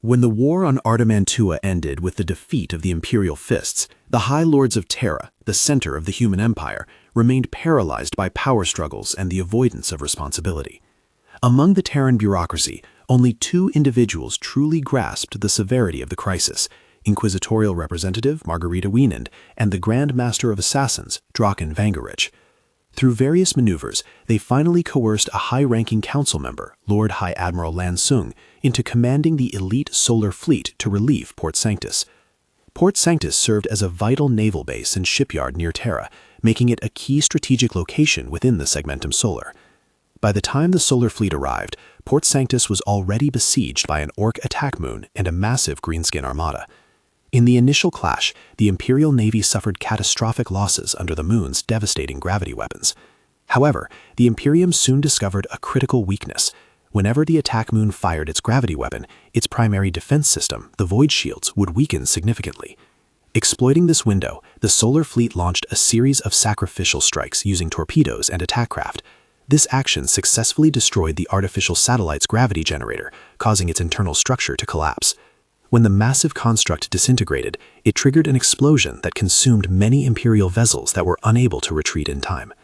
When the war on Artamantua ended with the defeat of the Imperial Fists, the High Lords of Terra, the center of the human empire, remained paralyzed by power struggles and the avoidance of responsibility. Among the Terran bureaucracy, only two individuals truly grasped the severity of the crisis: Inquisitorial Representative Margarita Wienand and the Grand Master of Assassins, Draken Vangerich. Through various maneuvers, they finally coerced a high-ranking council member, Lord High Admiral Lan Sung, into commanding the elite solar fleet to relieve Port Sanctus. Port Sanctus served as a vital naval base and shipyard near Terra, making it a key strategic location within the Segmentum Solar. By the time the solar fleet arrived, Port Sanctus was already besieged by an Ork Attack Moon and a massive greenskin armada. In the initial clash, the Imperial Navy suffered catastrophic losses under the Moon's devastating gravity weapons. However, the Imperium soon discovered a critical weakness. Whenever the Attack Moon fired its gravity weapon, its primary defense system, the Void Shields, would weaken significantly. Exploiting this window, the Solar Fleet launched a series of sacrificial strikes using torpedoes and attack craft. This action successfully destroyed the artificial satellite's gravity generator, causing its internal structure to collapse. When the massive construct disintegrated, it triggered an explosion that consumed many Imperial vessels that were unable to retreat in time.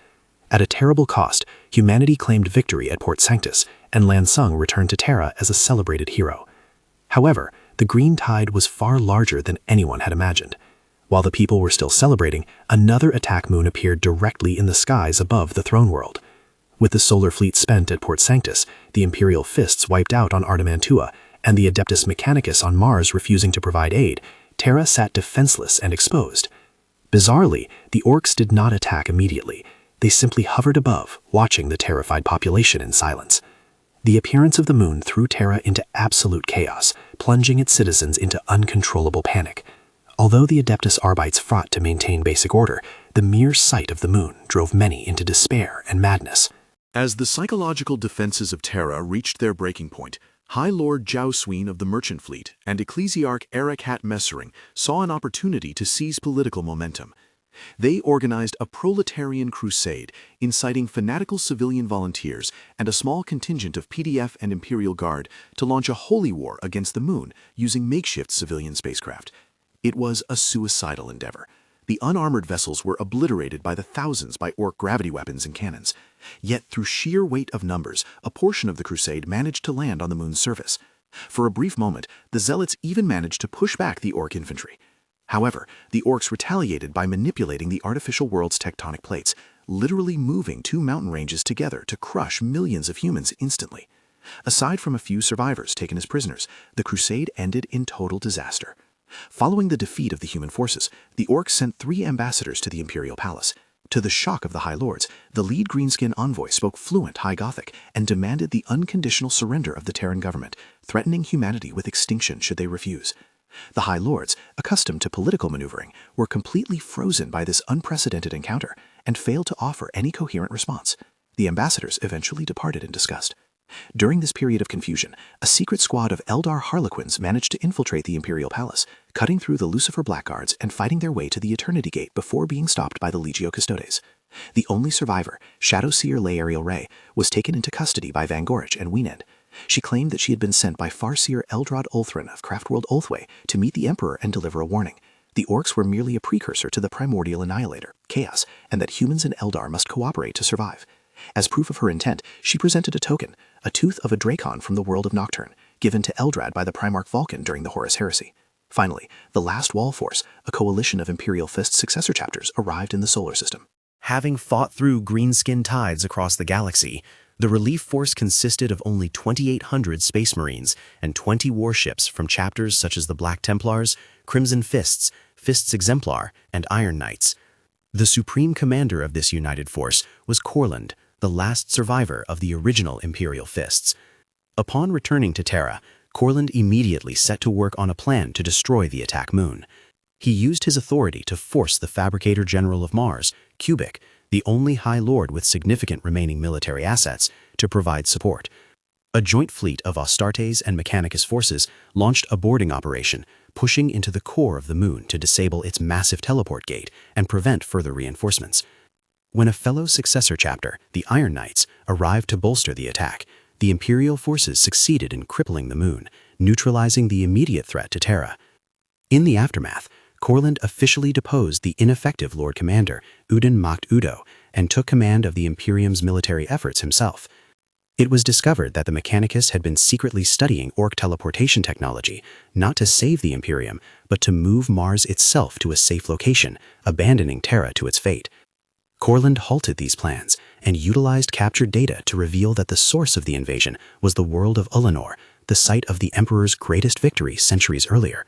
At a terrible cost, humanity claimed victory at Port Sanctus, and Lan Sung returned to Terra as a celebrated hero. However, the green tide was far larger than anyone had imagined. While the people were still celebrating, another attack moon appeared directly in the skies above the Throneworld. With the solar fleet spent at Port Sanctus, the Imperial Fists wiped out on Artamantua, and the Adeptus Mechanicus on Mars refusing to provide aid, Terra sat defenseless and exposed. Bizarrely, the Orks did not attack immediately. They simply hovered above, watching the terrified population in silence. The appearance of the moon threw Terra into absolute chaos, plunging its citizens into uncontrollable panic. Although the Adeptus Arbites fought to maintain basic order, the mere sight of the moon drove many into despair and madness. As the psychological defenses of Terra reached their breaking point, High Lord Zhao Suin of the Merchant Fleet and Ecclesiarch Arakat Messering saw an opportunity to seize political momentum. They organized a Proletarian Crusade, inciting fanatical civilian volunteers and a small contingent of PDF and Imperial Guard to launch a holy war against the moon using makeshift civilian spacecraft. It was a suicidal endeavor. The unarmored vessels were obliterated by the thousands by Ork gravity weapons and cannons. Yet through sheer weight of numbers, a portion of the crusade managed to land on the moon's surface. For a brief moment, the Zealots even managed to push back the Ork infantry. However, the Orks retaliated by manipulating the artificial world's tectonic plates, literally moving two mountain ranges together to crush millions of humans instantly. Aside from a few survivors taken as prisoners, the crusade ended in total disaster. Following the defeat of the human forces, the Orks sent 3 ambassadors to the Imperial Palace. To the shock of the High Lords, the lead greenskin envoy spoke fluent High Gothic and demanded the unconditional surrender of the Terran government, threatening humanity with extinction should they refuse. The High Lords, accustomed to political maneuvering, were completely frozen by this unprecedented encounter and failed to offer any coherent response. The ambassadors eventually departed in disgust. During this period of confusion, a secret squad of Eldar Harlequins managed to infiltrate the Imperial Palace, cutting through the Lucifer Blackguards and fighting their way to the Eternity Gate before being stopped by the Legio Custodes. The only survivor, Shadow Seer Laerial Ray, was taken into custody by Vangorich and Wienand. She claimed that she had been sent by Farseer Eldrad Ulthran of Craftworld Ulthway to meet the Emperor and deliver a warning. The Orks were merely a precursor to the primordial annihilator, Chaos, and that humans and Eldar must cooperate to survive. As proof of her intent, she presented a token, a tooth of a Drakon from the world of Nocturne, given to Eldrad by the Primarch Vulkan during the Horus Heresy. Finally, the last Wall Force, a coalition of Imperial Fists successor chapters, arrived in the solar system. Having fought through greenskin tides across the galaxy, the relief force consisted of only 2,800 Space Marines and 20 warships from chapters such as the Black Templars, Crimson Fists, Fists Exemplar, and Iron Knights. The supreme commander of this united force was Koorland, the last survivor of the original Imperial Fists. Upon returning to Terra, Koorland immediately set to work on a plan to destroy the Attack Moon. He used his authority to force the Fabricator General of Mars, Cubic, the only High Lord with significant remaining military assets, to provide support. A joint fleet of Astartes and Mechanicus forces launched a boarding operation, pushing into the core of the moon to disable its massive teleport gate and prevent further reinforcements. When a fellow successor chapter, the Iron Knights, arrived to bolster the attack, the Imperial forces succeeded in crippling the moon, neutralizing the immediate threat to Terra. In the aftermath, Koorland officially deposed the ineffective Lord Commander, Udin Macht Udo, and took command of the Imperium's military efforts himself. It was discovered that the Mechanicus had been secretly studying Ork teleportation technology, not to save the Imperium, but to move Mars itself to a safe location, abandoning Terra to its fate. Koorland halted these plans and utilized captured data to reveal that the source of the invasion was the world of Ullanor, the site of the Emperor's greatest victory centuries earlier.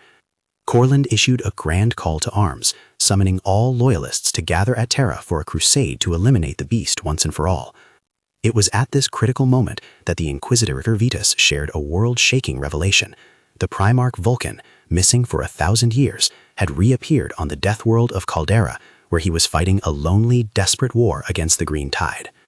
Koorland issued a grand call to arms, summoning all loyalists to gather at Terra for a crusade to eliminate the beast once and for all. It was at this critical moment that the Inquisitor Vitus shared a world-shaking revelation. The Primarch Vulkan, missing for 1,000 years, had reappeared on the death world of Caldera, where he was fighting a lonely, desperate war against the Green Tide.